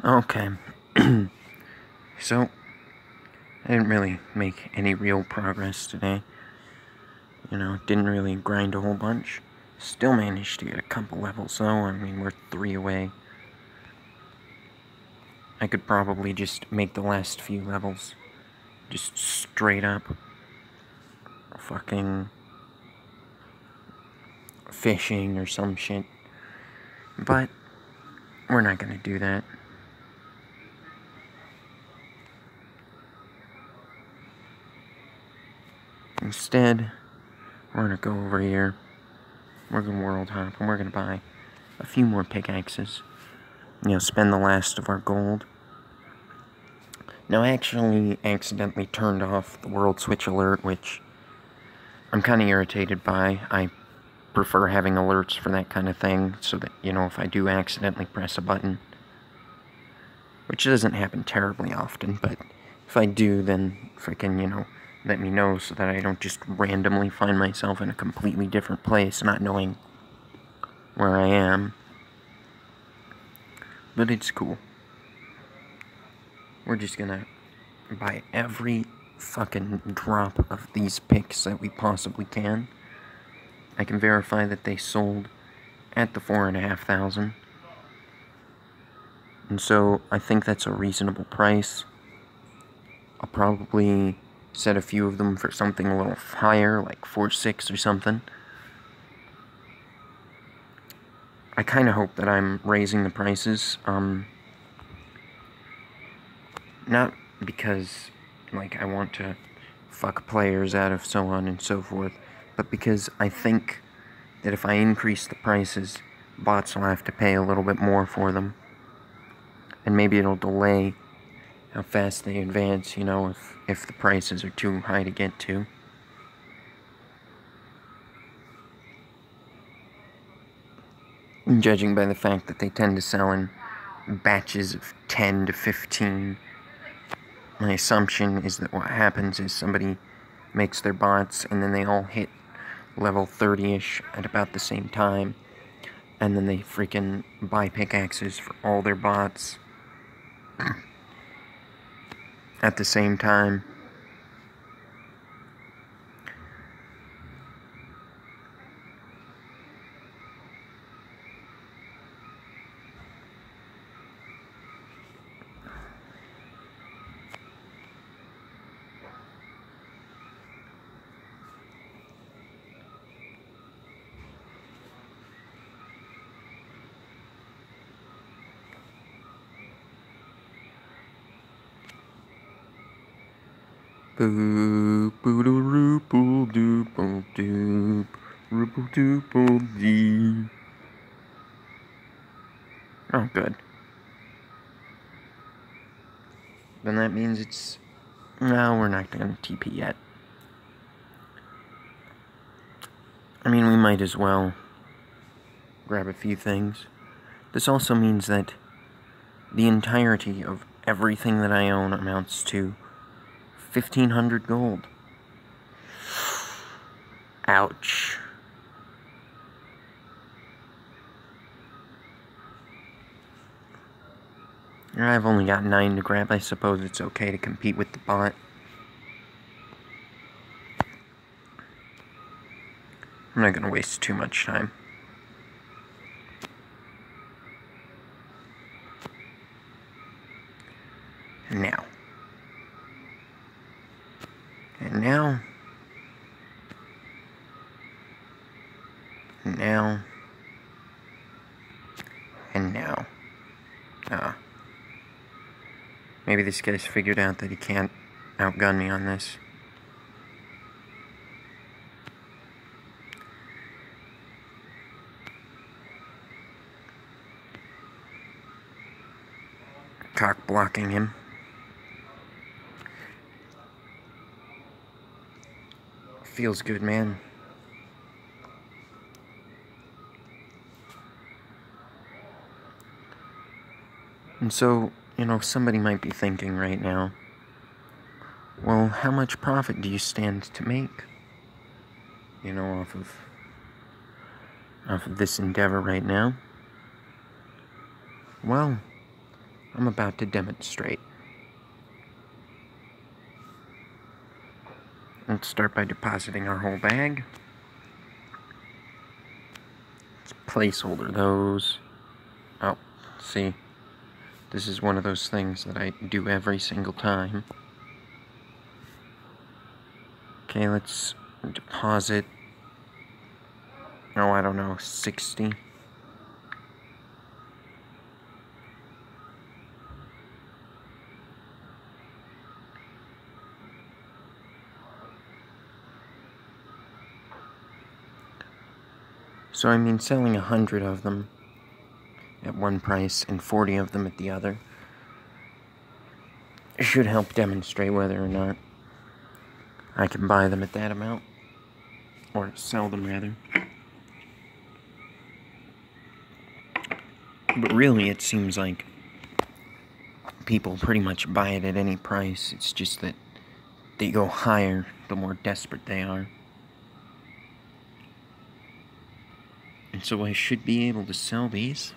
Okay. So, I didn't really make any real progress today. Didn't really grind a whole bunch. Still managed to get a couple levels, though. I mean, we're 3 away. I could probably just make the last few levels just straight up fucking fishing or some shit. But we're not gonna do that. Instead, we're gonna go over here. We're gonna world hop and we're gonna buy a few more pickaxes. Spend the last of our gold. Now, I actually accidentally turned off the world switch alert, which I'm kind of irritated by. I prefer having alerts for that kind of thing, so that, if I do accidentally press a button, which doesn't happen terribly often, but if I do, then freaking, let me know so that I don't just randomly find myself in a completely different place, not knowing where I am. But it's cool. We're just gonna buy every fucking drop of these picks that we possibly can. I can verify that they sold at the 4,500. And so I think that's a reasonable price. I'll probably set a few of them for something a little higher, like 4,600 or something. I kind of hope that I'm raising the prices, not because, I want to fuck players out of so on and so forth, but because I think that if I increase the prices, bots will have to pay a little bit more for them. And maybe it'll delay how fast they advance, if the prices are too high to get to. And judging by the fact that they tend to sell in batches of 10 to 15, my assumption is that what happens is somebody makes their bots and then they all hit level 30-ish at about the same time, and then they freaking buy pickaxes for all their bots at the same time. Boop, boodle, boop, doop, boop, doop, boop, doop, boop, dee. Oh, good. Then that means it's... No, we're not gonna TP yet. I mean, we might as well grab a few things. This also means that the entirety of everything that I own amounts to 1,500 gold. Ouch. I've only got 9 to grab. I suppose it's okay to compete with the bot. I'm not gonna waste too much time. And now. And now. And now. And now. Maybe this guy's figured out that he can't outgun me on this. Cock blocking him. Feels good, man. And so, somebody might be thinking right now, well, how much profit do you stand to make? Off of this endeavor right now? Well, I'm about to demonstrate. Let's start by depositing our whole bag. Let's placeholder those. Oh, see, this is one of those things that I do every single time. Okay, let's deposit, oh, I don't know, 60. So I mean, selling 100 of them at one price and 40 of them at the other should help demonstrate whether or not I can buy them at that amount, or sell them rather. But really, it seems like people pretty much buy it at any price. It's just that they go higher the more desperate they are. And so I should be able to sell these.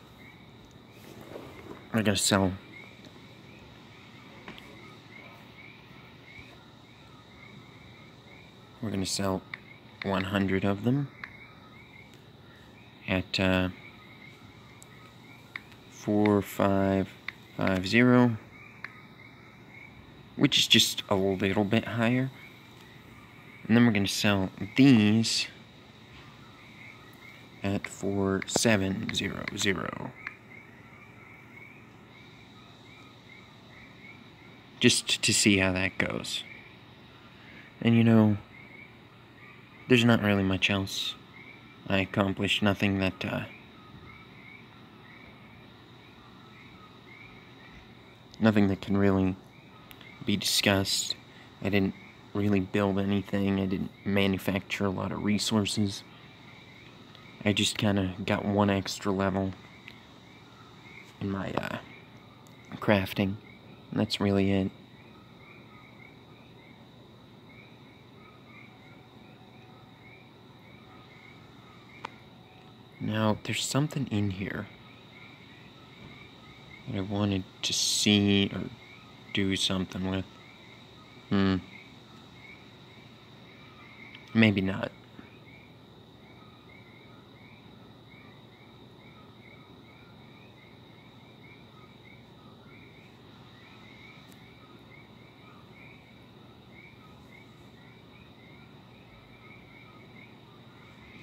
I gotta sell. We're gonna sell 100 of them at 4550, which is just a little bit higher. And then we're gonna sell these at 4700. Just to see how that goes. And you know, there's not really much else. I accomplished nothing that, nothing that can really be discussed. I didn't really build anything. I didn't manufacture a lot of resources. I just kind of got one extra level in my, crafting. And that's really it. Now, there's something in here that I wanted to see or do something with. Maybe not.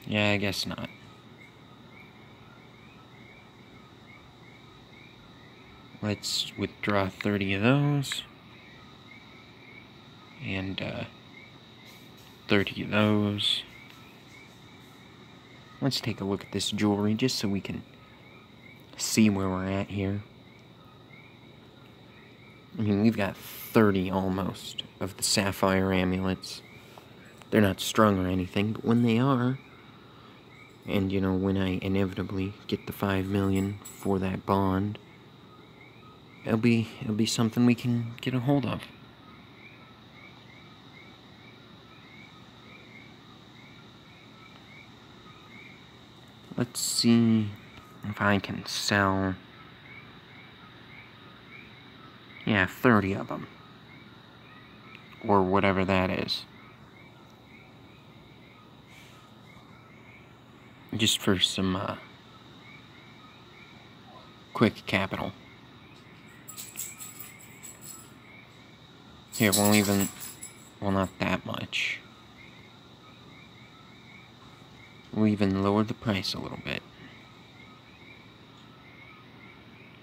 Yeah, I guess not. Let's withdraw 30 of those. And, 30 of those. Let's take a look at this jewelry just so we can see where we're at here. I mean, we've got 30 almost of the sapphire amulets. They're not strung or anything, but when they are, and you know, when I inevitably get the 5 million for that bond, it'll be something we can get a hold of. Let's see if I can sell, yeah, 30 of them. Or whatever that is. Just for some, quick capital. Here, well, not that much. We'll even lower the price a little bit.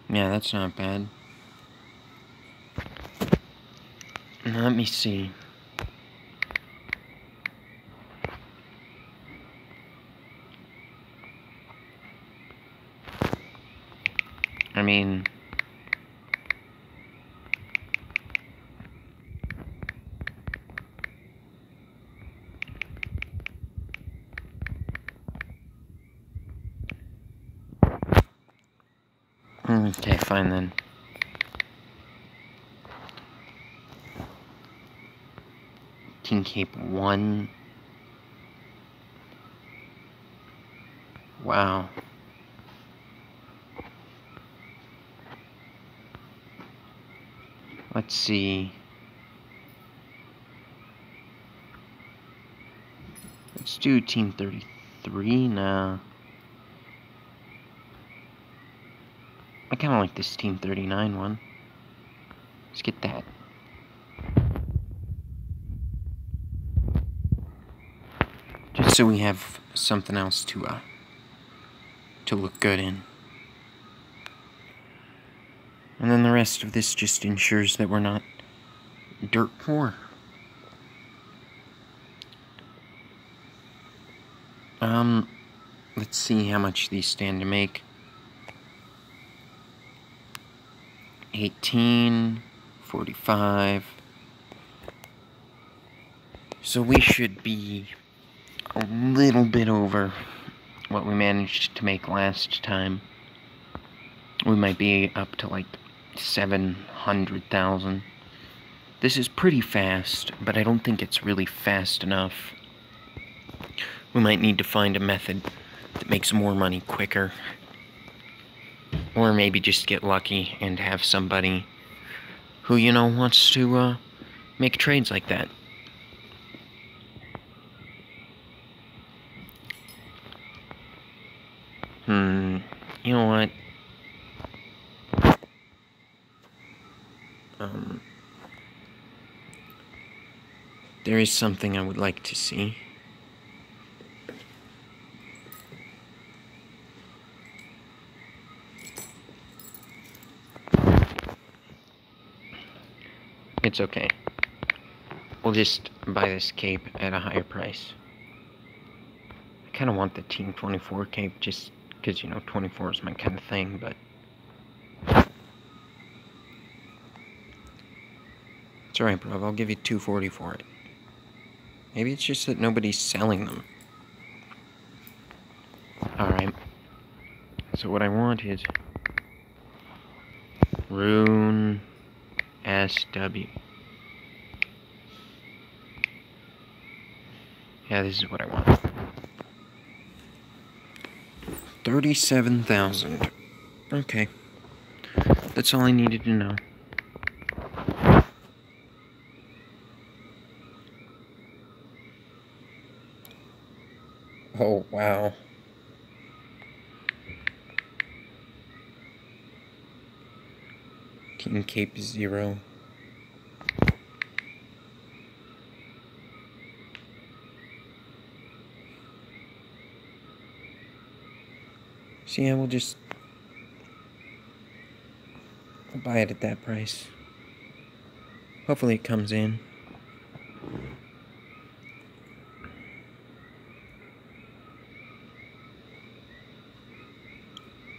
Yeah, that's not bad. Now, let me see. I mean, okay, fine then. King Cape 1. Wow. Let's see. Let's do Team 33 now. I kind of like this Team 39 one. Let's get that. Just so we have something else to look good in. And then the rest of this just ensures that we're not dirt poor. Let's see how much these stand to make. 18, 45. So we should be a little bit over what we managed to make last time. We might be up to like 700,000. This is pretty fast, but I don't think it's really fast enough. We might need to find a method that makes more money quicker. Or maybe just get lucky and have somebody who, you know, wants to make trades like that. You know what? There is something I would like to see. It's okay. We'll just buy this cape at a higher price. I kind of want the Team 24 cape just because, you know, 24 is my kind of thing, but... It's alright, bro. I'll give you 240 for it. Maybe it's just that nobody's selling them. Alright. So what I want is... Rune... SW. Yeah, this is what I want. 37,000. Okay. That's all I needed to know. Oh, wow. Team Cape 0. So yeah, we'll just... I'll buy it at that price. Hopefully it comes in.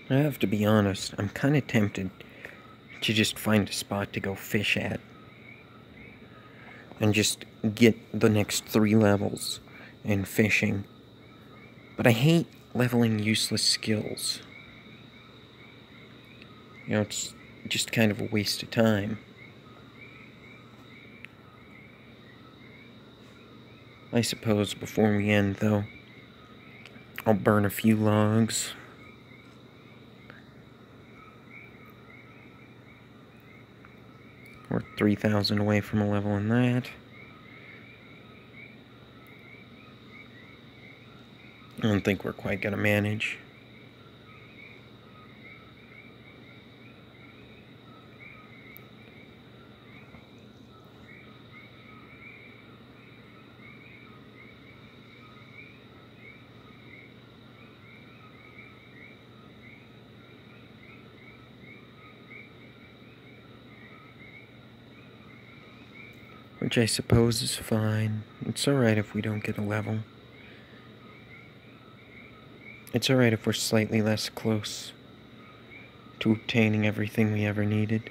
I have to be honest, I'm kind of tempted to just find a spot to go fish at. And just get the next 3 levels in fishing. But I hate leveling useless skills. You know, it's just kind of a waste of time. I suppose before we end, though, I'll burn a few logs. We're 3,000 away from a level in that. I don't think we're quite gonna manage. Which I suppose is fine. It's alright if we don't get a level. It's alright if we're slightly less close to obtaining everything we ever needed.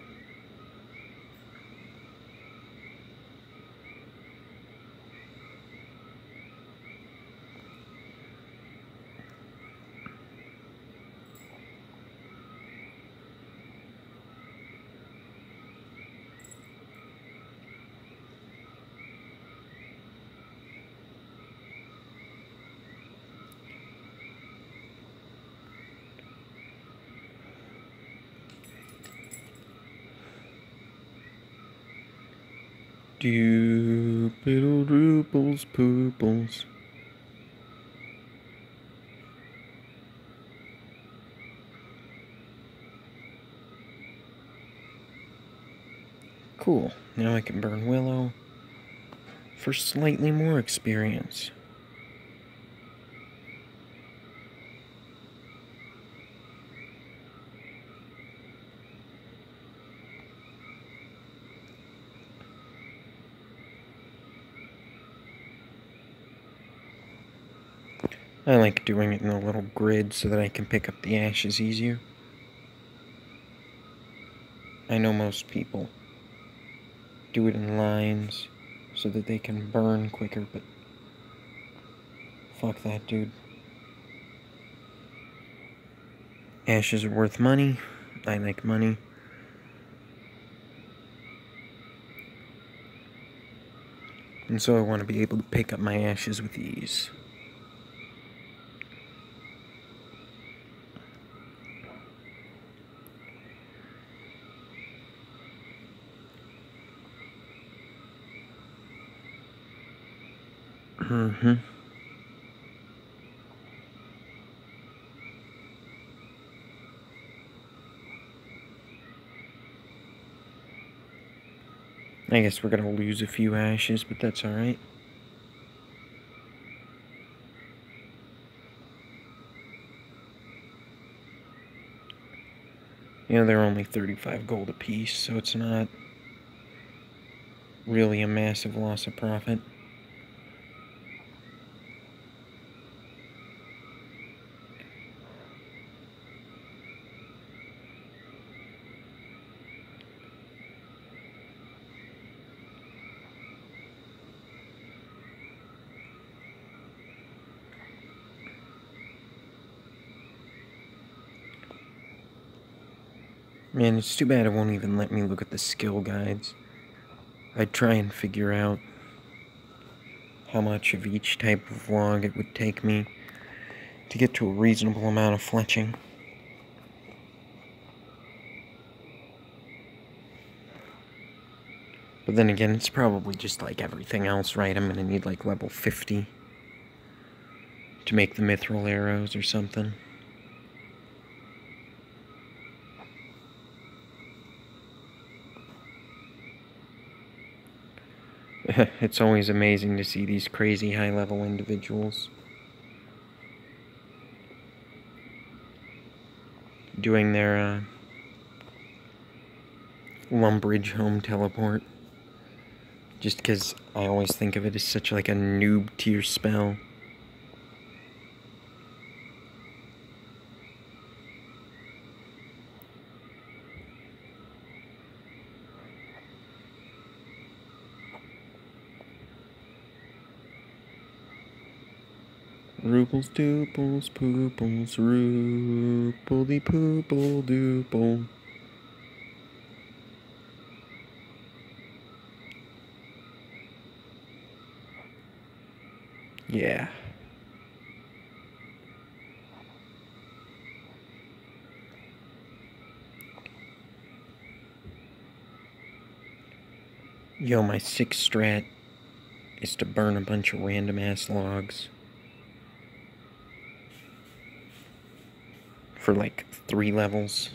Doopidle dooples pooples. Cool. Now I can burn willow for slightly more experience. I like doing it in a little grid so that I can pick up the ashes easier. I know most people do it in lines so that they can burn quicker, but fuck that, dude. Ashes are worth money. I like money. And so I want to be able to pick up my ashes with ease. I guess we're gonna lose a few ashes, but that's alright. You know, they're only 35 gold apiece, so it's not really a massive loss of profit. Man, it's too bad it won't even let me look at the skill guides. I'd try and figure out how much of each type of log it would take me to get to a reasonable amount of fletching. But then again, it's probably just like everything else, right? I'm gonna need like level 50 to make the mithril arrows or something. It's always amazing to see these crazy high-level individuals doing their Lumbridge home teleport. Just because I always think of it as such like a noob tier spell. Rooples dooples pooples roopledy poople doople. Yeah. Yo, my 6th strat is to burn a bunch of random ass logs for like 3 levels.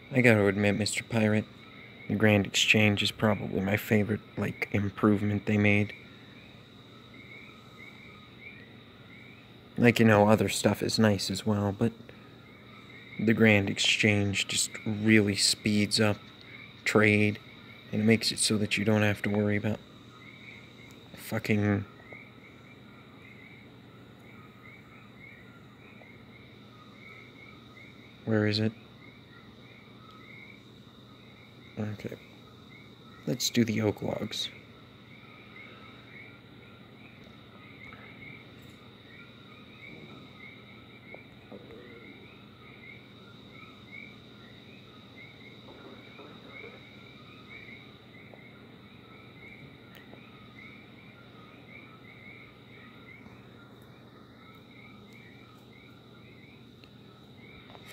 I gotta admit, Mr. Pirate, the Grand Exchange is probably my favorite, like, improvement they made. Like, you know, other stuff is nice as well, but the Grand Exchange just really speeds up trade, and it makes it so that you don't have to worry about fucking... Where is it? Okay. Let's do the oak logs.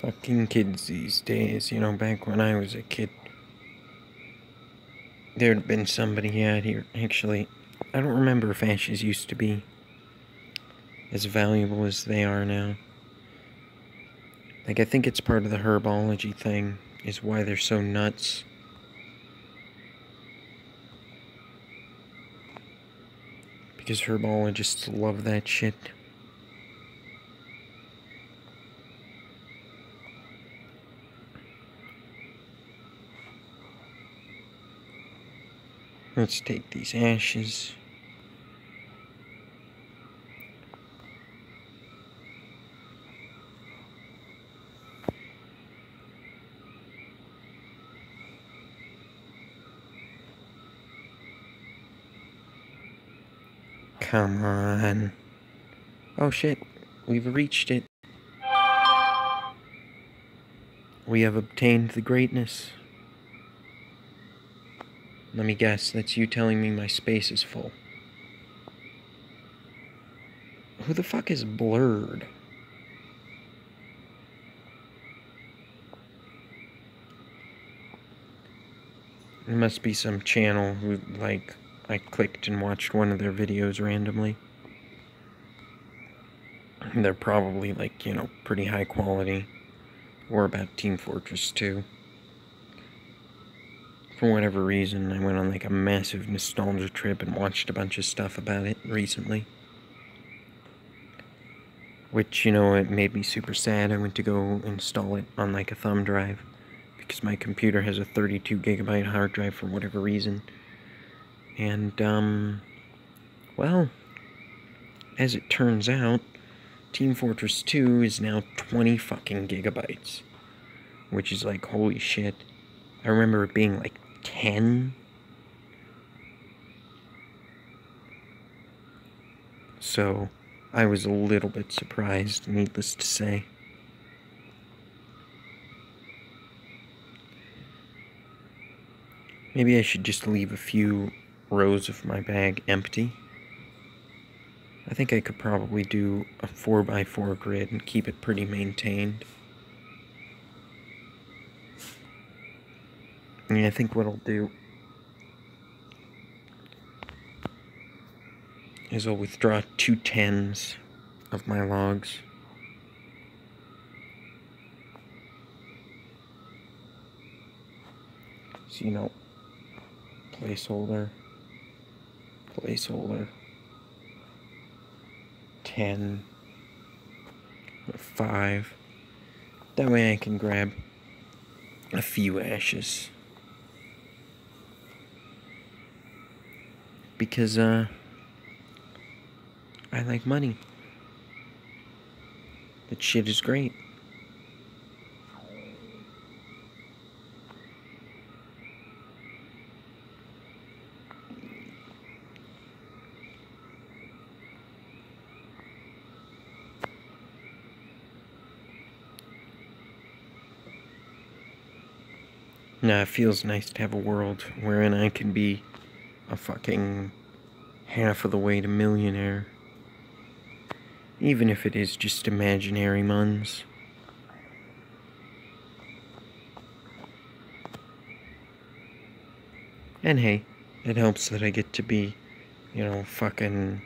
Fucking kids these days, you know, back when I was a kid, there'd been somebody out here, actually, I don't remember if ashes used to be as valuable as they are now. Like, I think it's part of the herbology thing, is why they're so nuts. Because herbologists love that shit. Let's take these ashes. Come on. Oh shit, we've reached it. We have obtained the greatness. Let me guess, that's you telling me my space is full. Who the fuck is blurred? It must be some channel who, like, I clicked and watched one of their videos randomly. They're probably, like, you know, pretty high quality. Or about Team Fortress 2. For whatever reason, I went on, like, a massive nostalgia trip and watched a bunch of stuff about it recently. Which, you know, it made me super sad. I went to go install it on, like, a thumb drive. Because my computer has a 32 gigabyte hard drive for whatever reason. And, well, as it turns out, Team Fortress 2 is now 20 fucking gigabytes. Which is like, holy shit. I remember it being like 10. So, I was a little bit surprised, needless to say. Maybe I should just leave a few rows of my bag empty. I think I could probably do a 4x4 grid and keep it pretty maintained. And I think what I'll do is I'll withdraw 2 10s of my logs. So, you know, placeholder, 10, 5. That way I can grab a few ashes. Because, I like money. That shit is great. Now, it feels nice to have a world wherein I can be a fucking half of the way to millionaire. Even if it is just imaginary muns. And hey, it helps that I get to be, you know, fucking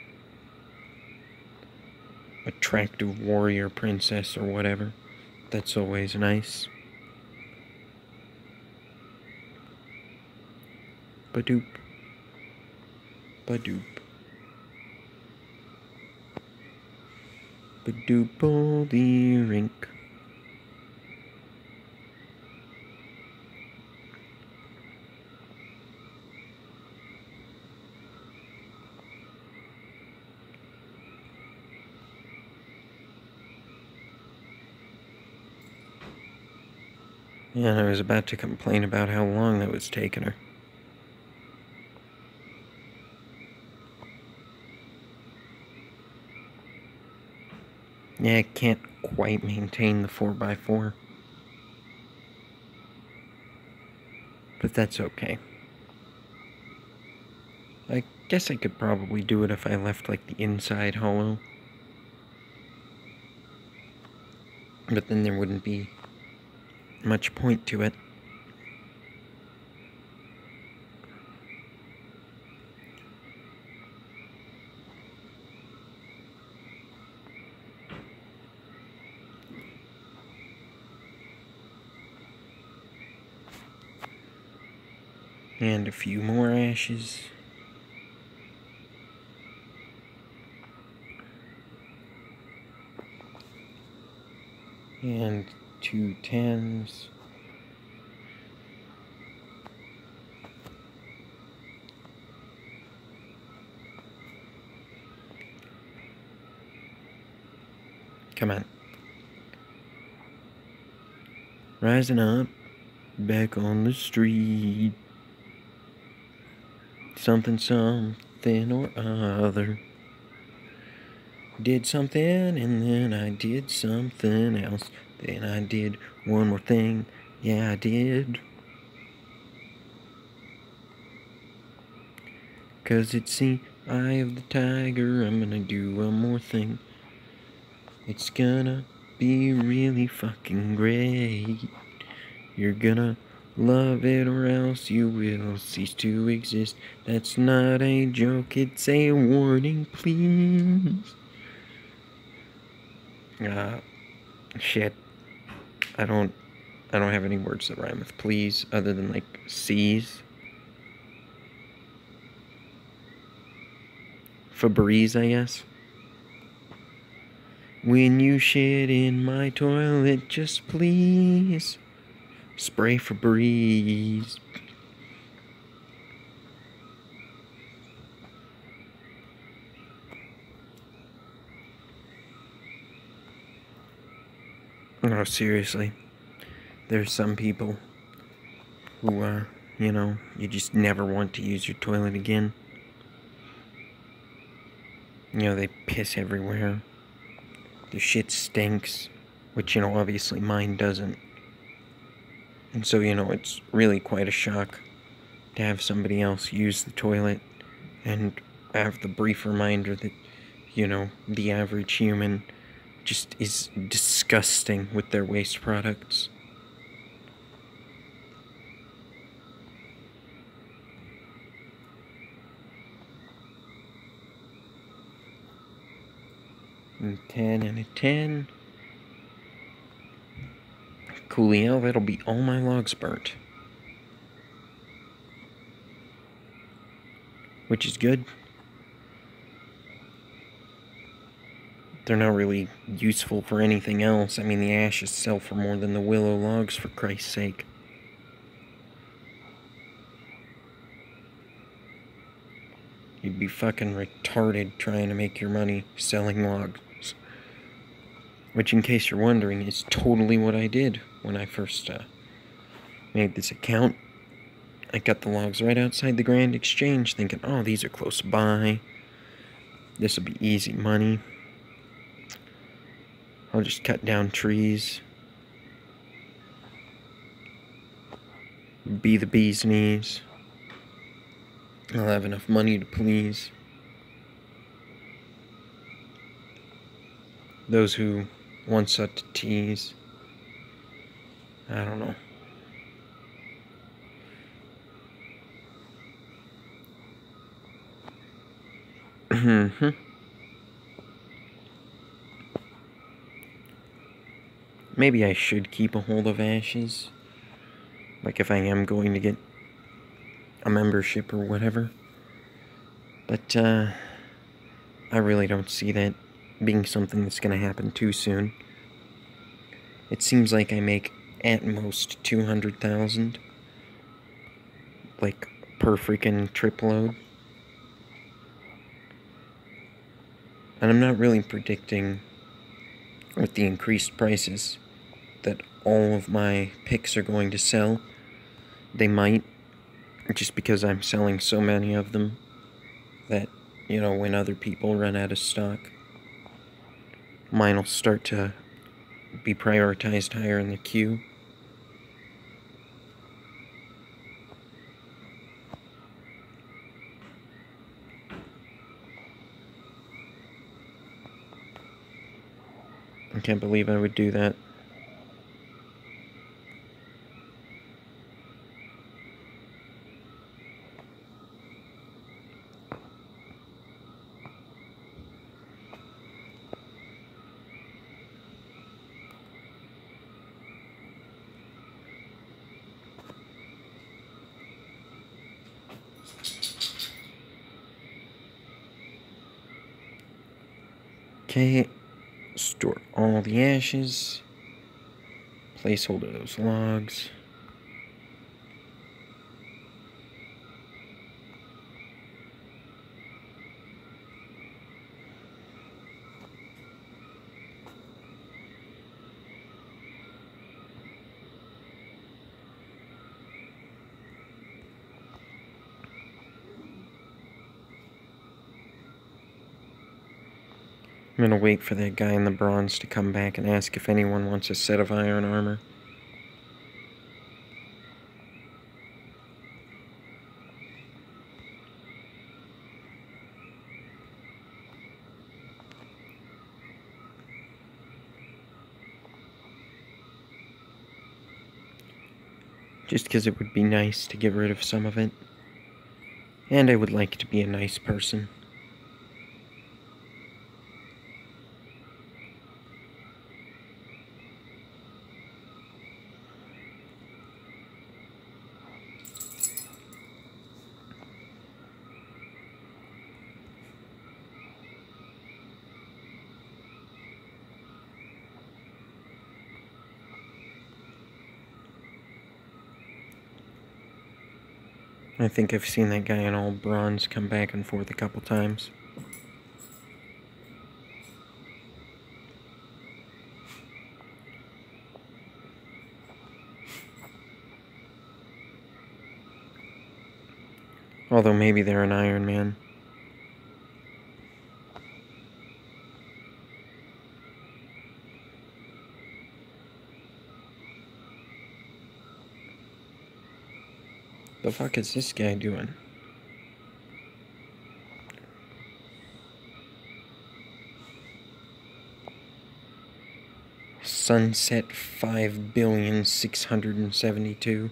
attractive warrior princess or whatever. That's always nice. Badoop. Badoop. Badoople rink. Yeah, I was about to complain about how long that was taking her. Yeah, I can't quite maintain the 4x4. But that's okay. I guess I could probably do it if I left, like, the inside hollow. But then there wouldn't be much point to it. And a few more ashes. And 2 10s. Come on. Rising up, back on the street. Something, something or other. Did something and then I did something else. Then I did one more thing. Yeah, I did. 'Cause it's the eye of the tiger. I'm gonna do one more thing. It's gonna be really fucking great. You're gonna love it or else you will cease to exist. That's not a joke, it's a warning, please. Shit. I don't have any words that rhyme with please other than like seize. Febreze, I guess. When you shit in my toilet, just please spray Febreze. No, seriously. There's some people who, you know, you just never want to use your toilet again. You know, they piss everywhere. Their shit stinks, which, you know, obviously mine doesn't. And so, you know, it's really quite a shock to have somebody else use the toilet and have the brief reminder that, you know, the average human just is disgusting with their waste products. And 10 and a 10. Coolio, that'll be all my logs burnt. Which is good. They're not really useful for anything else. I mean, the ashes sell for more than the willow logs, for Christ's sake. You'd be fucking retarded trying to make your money selling logs. Which, in case you're wondering, is totally what I did when I first made this account. I got the logs right outside the Grand Exchange, thinking, oh, these are close by. This will be easy money. I'll just cut down trees. Be the bee's knees. I'll have enough money to please those who want such to tease. I don't know. Maybe I should keep a hold of ashes. Like if I am going to get a membership or whatever. But, I really don't see that being something that's gonna happen too soon. It seems like I make at most 200,000. Like, per freaking trip load. And I'm not really predicting, with the increased prices, that all of my picks are going to sell. They might, just because I'm selling so many of them that, you know, when other people run out of stock, mine will start to be prioritized higher in the queue. I can't believe I would do that. Okay, store all the ashes. Placeholder those logs. I'm gonna wait for that guy in the bronze to come back and ask if anyone wants a set of iron armor. Just because it would be nice to get rid of some of it. And I would like to be a nice person. I think I've seen that guy in all bronze come back and forth a couple times. Although maybe they're an Iron Man. The fuck is this guy doing? Sunset 5,672.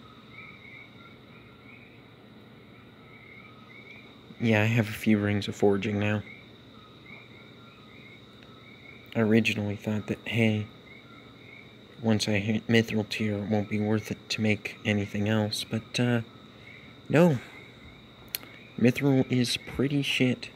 Yeah, I have a few rings of forging now. I originally thought that, hey, once I hit mithril tier, it won't be worth it to make anything else, but, no. Mithril is pretty shit.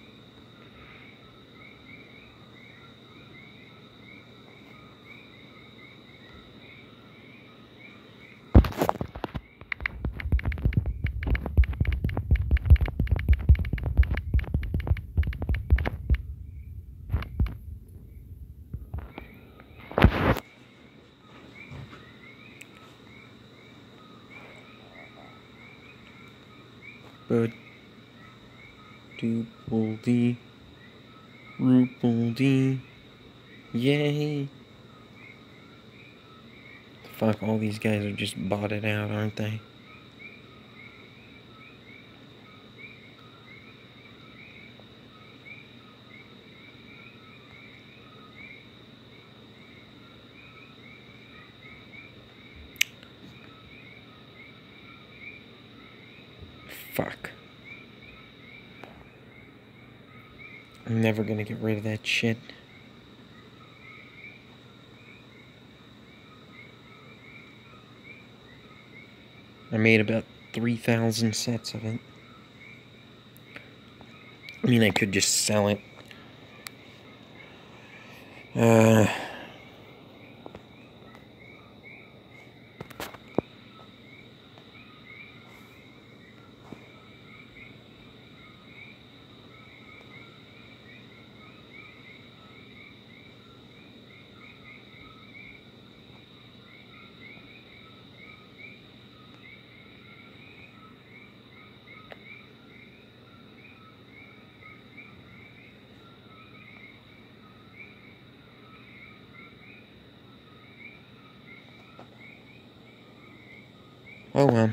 But Doople-dee, Roople-dee, yay! Fuck, all these guys are just botted out, aren't they? Fuck. I'm never gonna get rid of that shit. I made about 3,000 sets of it. I mean, I could just sell it. Oh well.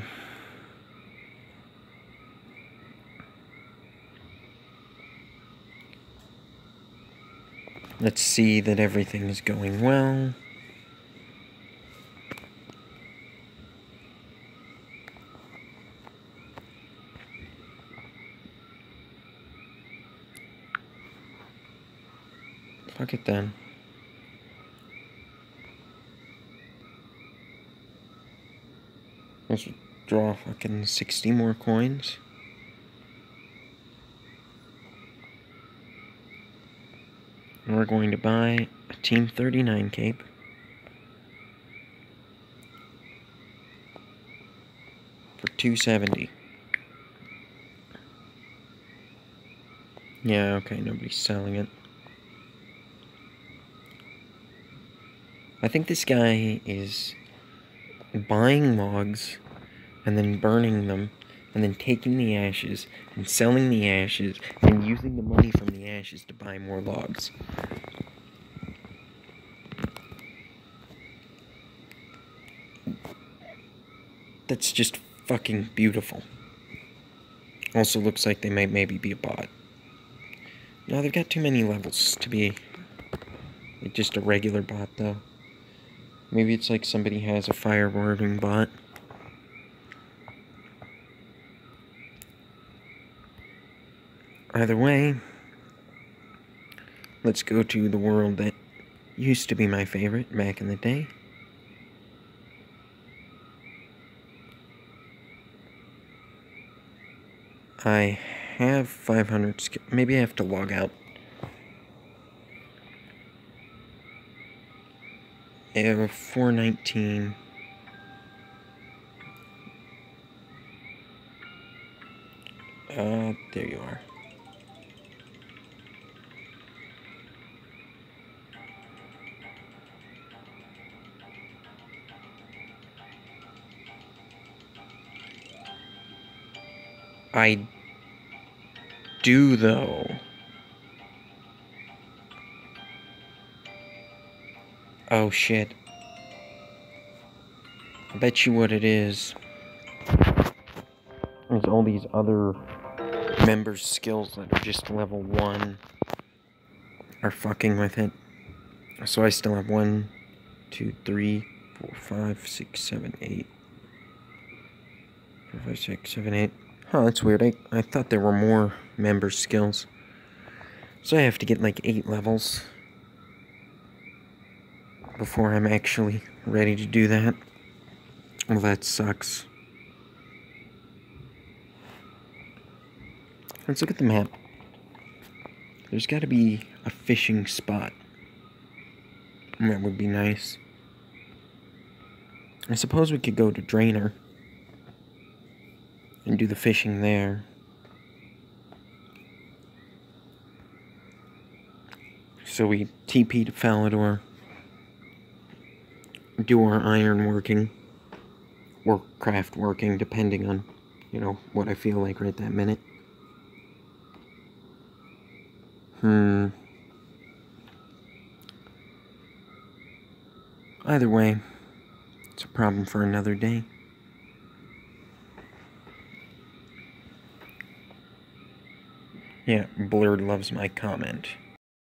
Let's see that everything is going well. Fuck it then. Let's draw fucking 60 more coins. And we're going to buy a Team 39 cape. For $270. Yeah, okay, nobody's selling it. I think this guy is buying logs and then burning them and then taking the ashes and selling the ashes and using the money from the ashes to buy more logs. That's just fucking beautiful. Also looks like they might maybe be a bot. No, they've got too many levels to be just a regular bot, though. Maybe it's like somebody has a fire-warding bot. Either way, let's go to the world that used to be my favorite back in the day. I have 500 skill. Maybe I have to log out. I have 419. There you are. I do, though. Oh, shit. I bet you what it is. There's all these other members' skills that are just level 1 are fucking with it. So I still have 1, 2, 3, 4, 5, 6, 7, 8. 4, 5, 6, 7, 8. Huh, that's weird. I thought there were more member skills. So I have to get like 8 levels before I'm actually ready to do that. Well, that sucks. Let's look at the map. There's got to be a fishing spot. That would be nice. I suppose we could go to Drainer and do the fishing there. So we TP to Falador, do our iron working, or craft working, depending on, you know, what I feel like right that minute. Either way, it's a problem for another day. Yeah, Blurred loves my comment.